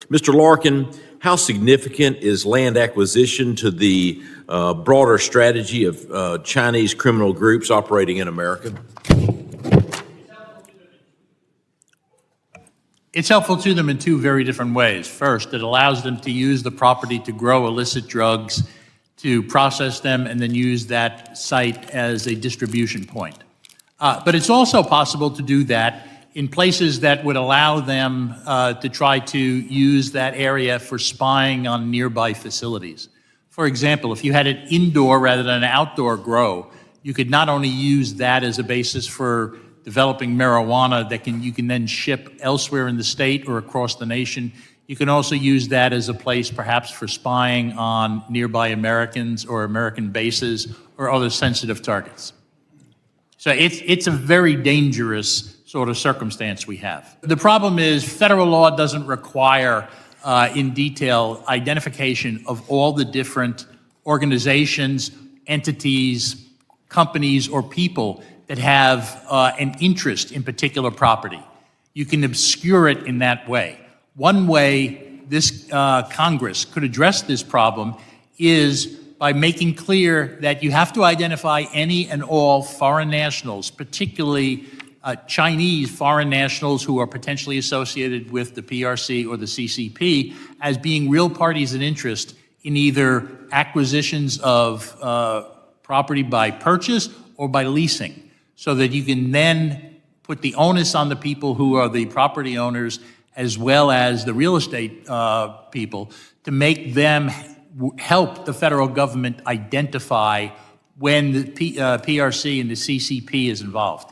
Mr. Larkin, how significant is land acquisition to the broader strategy of Chinese criminal groups operating in America? It's helpful to them in two very different ways. First, it allows them to use the property to grow illicit drugs, to process them, and then use that site as a distribution point. But it's also possible to do that in places that would allow them to try to use that area for spying on nearby facilities. For example, if you had an indoor rather than an outdoor grow, you could not only use that as a basis for developing marijuana that you can then ship elsewhere in the state or across the nation. You can also use that as a place perhaps for spying on nearby Americans or American bases or other sensitive targets. So it's a very dangerous sort of circumstance we have. The problem is federal law doesn't require in detail identification of all the different organizations, entities, companies, or people that have an interest in particular property. You can obscure it in that way. One way this Congress could address this problem is by making clear that you have to identify any and all foreign nationals, particularly Chinese foreign nationals who are potentially associated with the PRC or the CCP, as being real parties in interest in either acquisitions of property by purchase or by leasing, so that you can then put the onus on the people who are the property owners as well as the real estate people to make them help the federal government identify when the PRC and the CCP is involved.